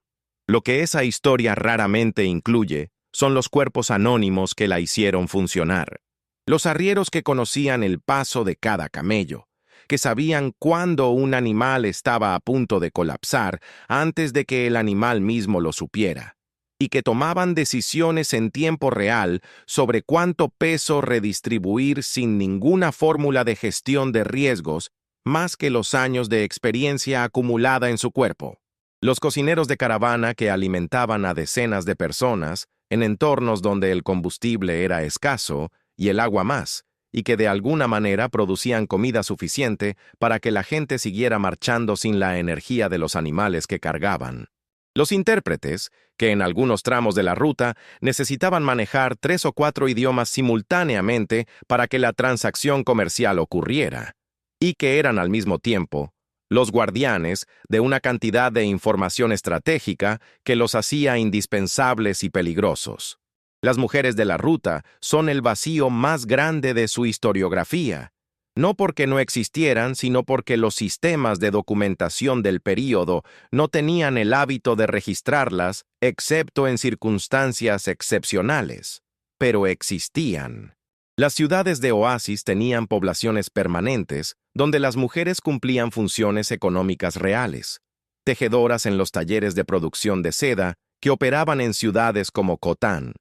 [SPEAKER 1] Lo que esa historia raramente incluye son los cuerpos anónimos que la hicieron funcionar. Los arrieros que conocían el paso de cada camello, que sabían cuándo un animal estaba a punto de colapsar antes de que el animal mismo lo supiera, y que tomaban decisiones en tiempo real sobre cuánto peso redistribuir sin ninguna fórmula de gestión de riesgos más que los años de experiencia acumulada en su cuerpo. Los cocineros de caravana que alimentaban a decenas de personas en entornos donde el combustible era escaso y el agua más, y que de alguna manera producían comida suficiente para que la gente siguiera marchando sin la energía de los animales que cargaban. Los intérpretes, que en algunos tramos de la ruta necesitaban manejar 3 o 4 idiomas simultáneamente para que la transacción comercial ocurriera, y que eran al mismo tiempo los guardianes de una cantidad de información estratégica que los hacía indispensables y peligrosos. Las mujeres de la ruta son el vacío más grande de su historiografía, no porque no existieran, sino porque los sistemas de documentación del período no tenían el hábito de registrarlas, excepto en circunstancias excepcionales. Pero existían. Las ciudades de oasis tenían poblaciones permanentes, donde las mujeres cumplían funciones económicas reales, tejedoras en los talleres de producción de seda que operaban en ciudades como Cotán,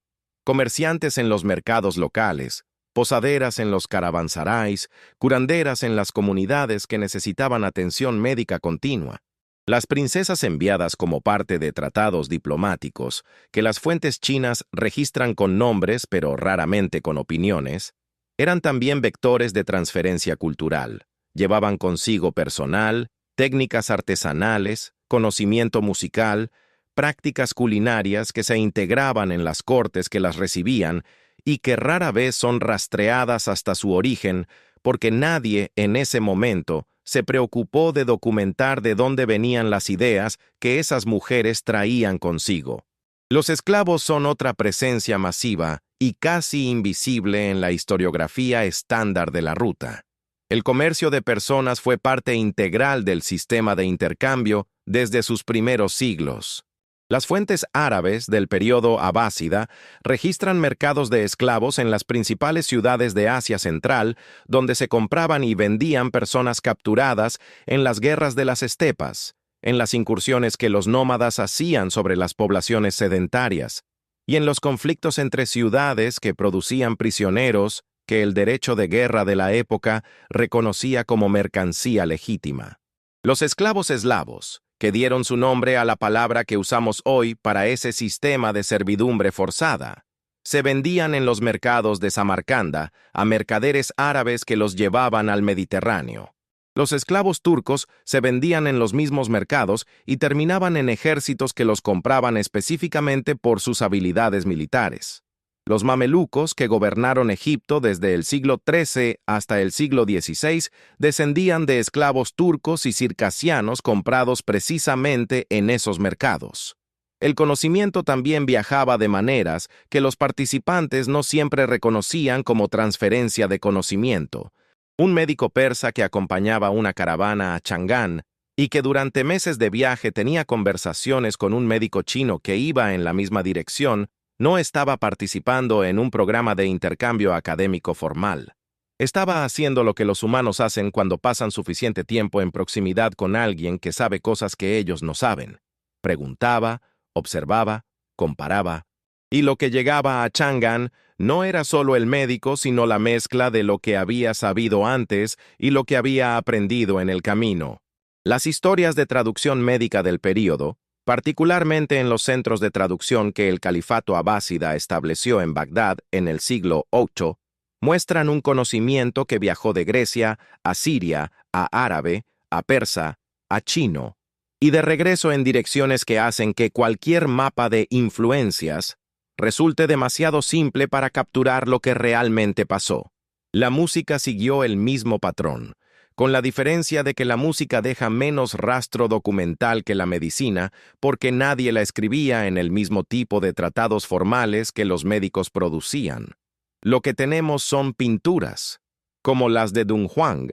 [SPEAKER 1] comerciantes en los mercados locales, posaderas en los caravansarais, curanderas en las comunidades que necesitaban atención médica continua. Las princesas enviadas como parte de tratados diplomáticos, que las fuentes chinas registran con nombres pero raramente con opiniones, eran también vectores de transferencia cultural. Llevaban consigo personal, técnicas artesanales, conocimiento musical, prácticas culinarias que se integraban en las cortes que las recibían y que rara vez son rastreadas hasta su origen porque nadie en ese momento se preocupó de documentar de dónde venían las ideas que esas mujeres traían consigo. Los esclavos son otra presencia masiva y casi invisible en la historiografía estándar de la ruta. El comercio de personas fue parte integral del sistema de intercambio desde sus primeros siglos. Las fuentes árabes del período abásida registran mercados de esclavos en las principales ciudades de Asia Central, donde se compraban y vendían personas capturadas en las guerras de las estepas, en las incursiones que los nómadas hacían sobre las poblaciones sedentarias, y en los conflictos entre ciudades que producían prisioneros que el derecho de guerra de la época reconocía como mercancía legítima. Los esclavos eslavos, que dieron su nombre a la palabra que usamos hoy para ese sistema de servidumbre forzada, se vendían en los mercados de Samarcanda a mercaderes árabes que los llevaban al Mediterráneo. Los esclavos turcos se vendían en los mismos mercados y terminaban en ejércitos que los compraban específicamente por sus habilidades militares. Los mamelucos, que gobernaron Egipto desde el siglo XIII hasta el siglo XVI, descendían de esclavos turcos y circasianos comprados precisamente en esos mercados. El conocimiento también viajaba de maneras que los participantes no siempre reconocían como transferencia de conocimiento. Un médico persa que acompañaba una caravana a Changán y que durante meses de viaje tenía conversaciones con un médico chino que iba en la misma dirección, no estaba participando en un programa de intercambio académico formal. Estaba haciendo lo que los humanos hacen cuando pasan suficiente tiempo en proximidad con alguien que sabe cosas que ellos no saben. Preguntaba, observaba, comparaba. Y lo que llegaba a Chang'an no era solo el médico, sino la mezcla de lo que había sabido antes y lo que había aprendido en el camino. Las historias de traducción médica del período, particularmente en los centros de traducción que el califato abásida estableció en Bagdad en el siglo VIII, muestran un conocimiento que viajó de Grecia a Siria, a árabe, a persa, a chino, y de regreso en direcciones que hacen que cualquier mapa de influencias resulte demasiado simple para capturar lo que realmente pasó. La música siguió el mismo patrón, con la diferencia de que la música deja menos rastro documental que la medicina porque nadie la escribía en el mismo tipo de tratados formales que los médicos producían. Lo que tenemos son pinturas, como las de Dunhuang,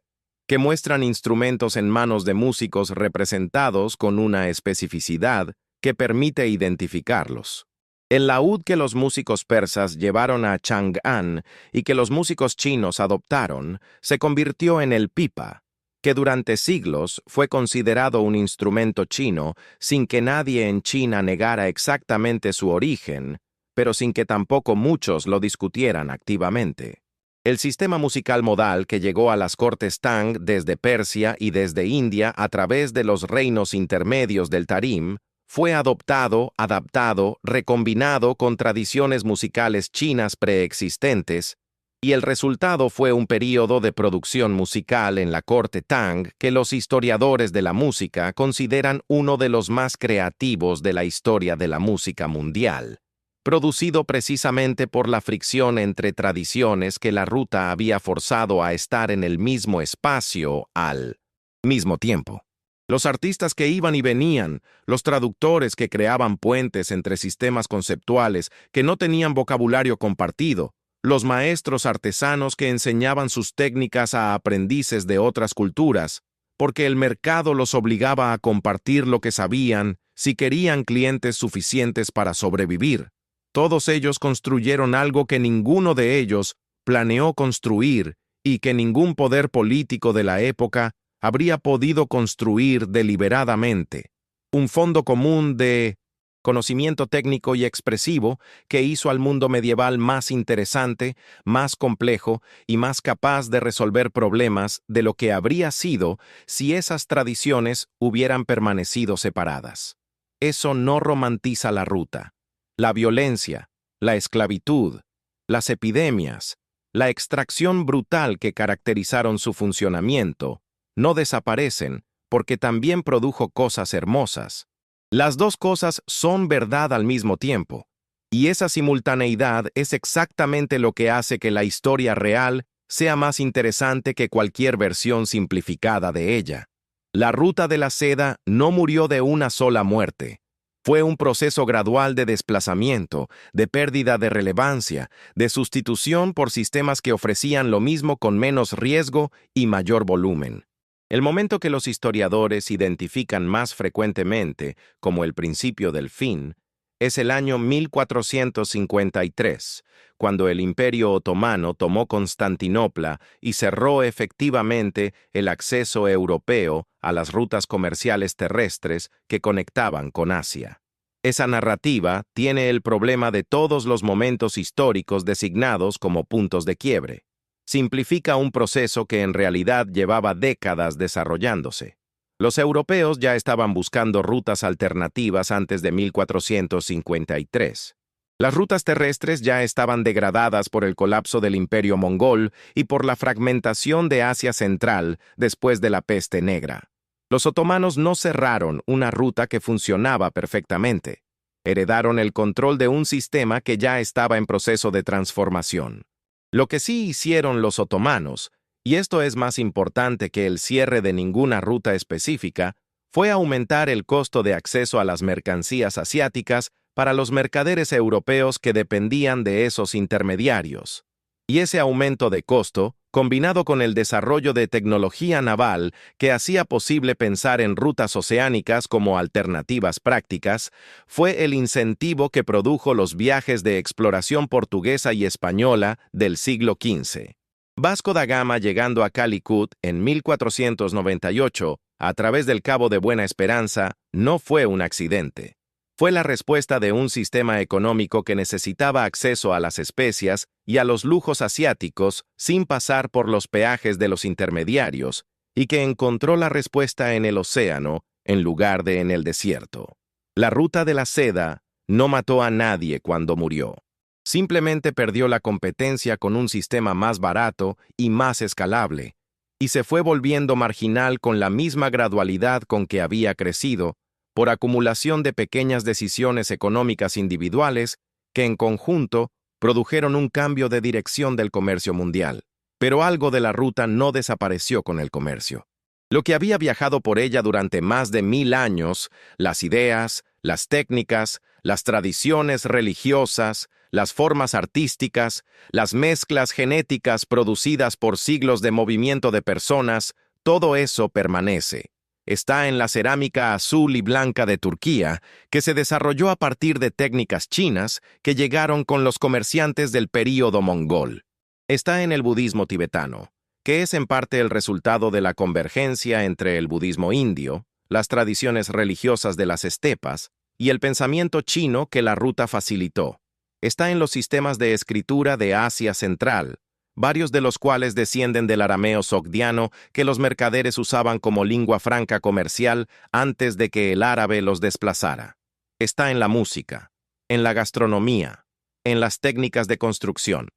[SPEAKER 1] que muestran instrumentos en manos de músicos representados con una especificidad que permite identificarlos. El laúd que los músicos persas llevaron a Chang'an y que los músicos chinos adoptaron se convirtió en el pipa, que durante siglos fue considerado un instrumento chino sin que nadie en China negara exactamente su origen, pero sin que tampoco muchos lo discutieran activamente. El sistema musical modal que llegó a las cortes Tang desde Persia y desde India a través de los reinos intermedios del Tarim fue adoptado, adaptado, recombinado con tradiciones musicales chinas preexistentes, y el resultado fue un período de producción musical en la corte Tang que los historiadores de la música consideran uno de los más creativos de la historia de la música mundial, producido precisamente por la fricción entre tradiciones que la ruta había forzado a estar en el mismo espacio al mismo tiempo. Los artistas que iban y venían, los traductores que creaban puentes entre sistemas conceptuales que no tenían vocabulario compartido, los maestros artesanos que enseñaban sus técnicas a aprendices de otras culturas, porque el mercado los obligaba a compartir lo que sabían si querían clientes suficientes para sobrevivir. Todos ellos construyeron algo que ninguno de ellos planeó construir y que ningún poder político de la época habría podido construir deliberadamente. Un fondo común de conocimiento técnico y expresivo que hizo al mundo medieval más interesante, más complejo y más capaz de resolver problemas de lo que habría sido si esas tradiciones hubieran permanecido separadas. Eso no romantiza la ruta. La violencia, la esclavitud, las epidemias, la extracción brutal que caracterizaron su funcionamiento, no desaparecen porque también produjo cosas hermosas. Las dos cosas son verdad al mismo tiempo, y esa simultaneidad es exactamente lo que hace que la historia real sea más interesante que cualquier versión simplificada de ella. La ruta de la seda no murió de una sola muerte. Fue un proceso gradual de desplazamiento, de pérdida de relevancia, de sustitución por sistemas que ofrecían lo mismo con menos riesgo y mayor volumen. El momento que los historiadores identifican más frecuentemente como el principio del fin es el año 1453, cuando el Imperio Otomano tomó Constantinopla y cerró efectivamente el acceso europeo a las rutas comerciales terrestres que conectaban con Asia. Esa narrativa tiene el problema de todos los momentos históricos designados como puntos de quiebre. Simplifica un proceso que en realidad llevaba décadas desarrollándose. Los europeos ya estaban buscando rutas alternativas antes de 1453. Las rutas terrestres ya estaban degradadas por el colapso del Imperio Mongol y por la fragmentación de Asia Central después de la Peste Negra. Los otomanos no cerraron una ruta que funcionaba perfectamente. Heredaron el control de un sistema que ya estaba en proceso de transformación. Lo que sí hicieron los otomanos, y esto es más importante que el cierre de ninguna ruta específica, fue aumentar el costo de acceso a las mercancías asiáticas para los mercaderes europeos que dependían de esos intermediarios. Y ese aumento de costo, combinado con el desarrollo de tecnología naval que hacía posible pensar en rutas oceánicas como alternativas prácticas, fue el incentivo que produjo los viajes de exploración portuguesa y española del siglo XV. Vasco da Gama llegando a Calicut en 1498 a través del Cabo de Buena Esperanza no fue un accidente. Fue la respuesta de un sistema económico que necesitaba acceso a las especias y a los lujos asiáticos sin pasar por los peajes de los intermediarios, y que encontró la respuesta en el océano en lugar de en el desierto. La ruta de la seda no mató a nadie cuando murió. Simplemente perdió la competencia con un sistema más barato y más escalable, y se fue volviendo marginal con la misma gradualidad con que había crecido, por acumulación de pequeñas decisiones económicas individuales que en conjunto produjeron un cambio de dirección del comercio mundial. Pero algo de la ruta no desapareció con el comercio. Lo que había viajado por ella durante más de 1000 años, las ideas, las técnicas, las tradiciones religiosas, las formas artísticas, las mezclas genéticas producidas por siglos de movimiento de personas, todo eso permanece. Está en la cerámica azul y blanca de Turquía, que se desarrolló a partir de técnicas chinas que llegaron con los comerciantes del período mongol. Está en el budismo tibetano, que es en parte el resultado de la convergencia entre el budismo indio, las tradiciones religiosas de las estepas y el pensamiento chino que la ruta facilitó. Está en los sistemas de escritura de Asia Central, varios de los cuales descienden del arameo sogdiano que los mercaderes usaban como lengua franca comercial antes de que el árabe los desplazara. Está en la música, en la gastronomía, en las técnicas de construcción.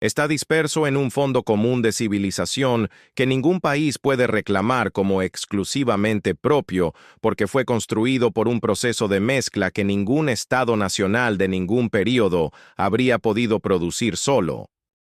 [SPEAKER 1] Está disperso en un fondo común de civilización que ningún país puede reclamar como exclusivamente propio porque fue construido por un proceso de mezcla que ningún Estado nacional de ningún período habría podido producir solo.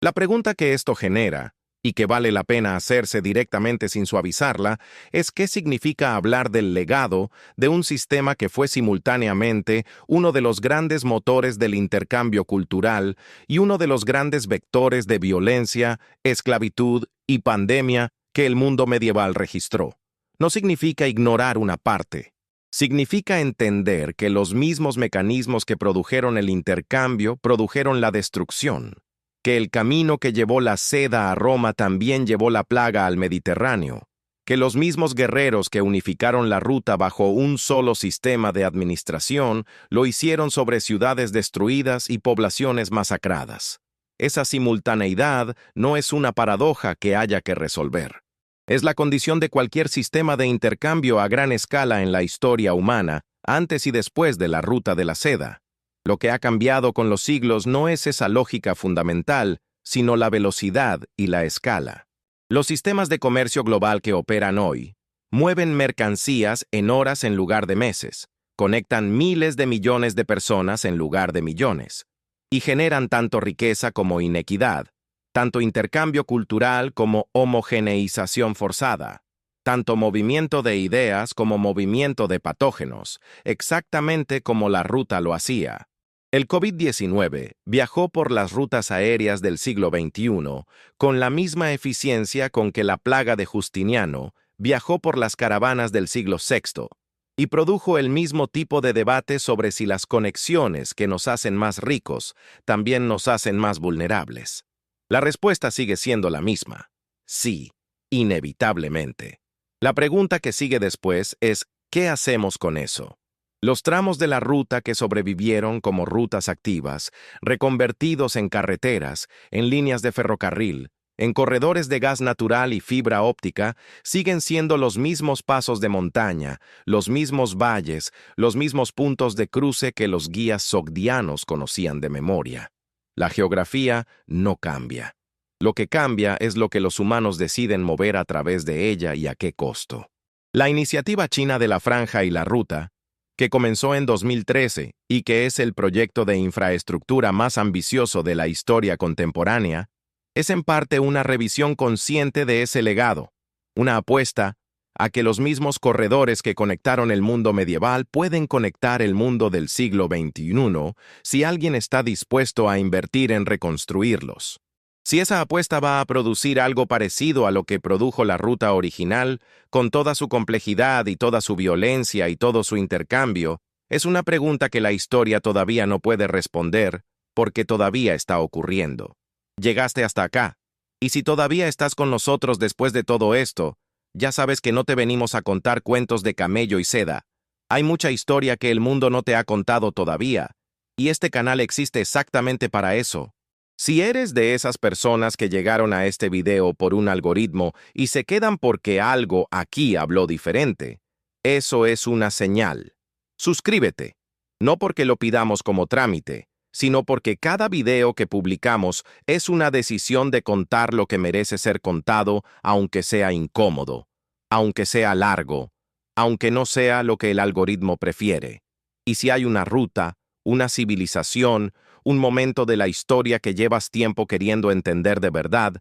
[SPEAKER 1] La pregunta que esto genera, y que vale la pena hacerse directamente sin suavizarla, es qué significa hablar del legado de un sistema que fue simultáneamente uno de los grandes motores del intercambio cultural y uno de los grandes vectores de violencia, esclavitud y pandemia que el mundo medieval registró. No significa ignorar una parte. Significa entender que los mismos mecanismos que produjeron el intercambio produjeron la destrucción, que el camino que llevó la seda a Roma también llevó la plaga al Mediterráneo, que los mismos guerreros que unificaron la ruta bajo un solo sistema de administración lo hicieron sobre ciudades destruidas y poblaciones masacradas. Esa simultaneidad no es una paradoja que haya que resolver. Es la condición de cualquier sistema de intercambio a gran escala en la historia humana, antes y después de la ruta de la seda. Lo que ha cambiado con los siglos no es esa lógica fundamental, sino la velocidad y la escala. Los sistemas de comercio global que operan hoy mueven mercancías en horas en lugar de meses, conectan miles de millones de personas en lugar de millones, y generan tanto riqueza como inequidad, tanto intercambio cultural como homogeneización forzada, tanto movimiento de ideas como movimiento de patógenos, exactamente como la ruta lo hacía. El COVID-19 viajó por las rutas aéreas del siglo XXI con la misma eficiencia con que la plaga de Justiniano viajó por las caravanas del siglo VI, y produjo el mismo tipo de debate sobre si las conexiones que nos hacen más ricos también nos hacen más vulnerables. La respuesta sigue siendo la misma. Sí, inevitablemente. La pregunta que sigue después es, ¿qué hacemos con eso? Los tramos de la ruta que sobrevivieron como rutas activas, reconvertidos en carreteras, en líneas de ferrocarril, en corredores de gas natural y fibra óptica, siguen siendo los mismos pasos de montaña, los mismos valles, los mismos puntos de cruce que los guías sogdianos conocían de memoria. La geografía no cambia. Lo que cambia es lo que los humanos deciden mover a través de ella y a qué costo. La iniciativa china de la Franja y la Ruta, que comenzó en 2013 y que es el proyecto de infraestructura más ambicioso de la historia contemporánea, es en parte una revisión consciente de ese legado, una apuesta a que los mismos corredores que conectaron el mundo medieval pueden conectar el mundo del siglo XXI si alguien está dispuesto a invertir en reconstruirlos. Si esa apuesta va a producir algo parecido a lo que produjo la ruta original, con toda su complejidad y toda su violencia y todo su intercambio, es una pregunta que la historia todavía no puede responder, porque todavía está ocurriendo. Llegaste hasta acá, y si todavía estás con nosotros después de todo esto, ya sabes que no te venimos a contar cuentos de camello y seda. Hay mucha historia que el mundo no te ha contado todavía, y este canal existe exactamente para eso. Si eres de esas personas que llegaron a este video por un algoritmo y se quedan porque algo aquí habló diferente, eso es una señal. Suscríbete, no porque lo pidamos como trámite, sino porque cada video que publicamos es una decisión de contar lo que merece ser contado, aunque sea incómodo, aunque sea largo, aunque no sea lo que el algoritmo prefiere. Y si hay una ruta, una civilización, un momento de la historia que llevas tiempo queriendo entender de verdad,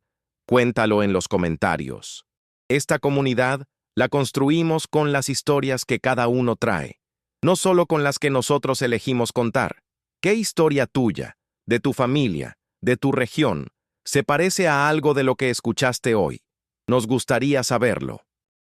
[SPEAKER 1] cuéntalo en los comentarios. Esta comunidad la construimos con las historias que cada uno trae, no solo con las que nosotros elegimos contar. ¿Qué historia tuya, de tu familia, de tu región, se parece a algo de lo que escuchaste hoy? Nos gustaría saberlo.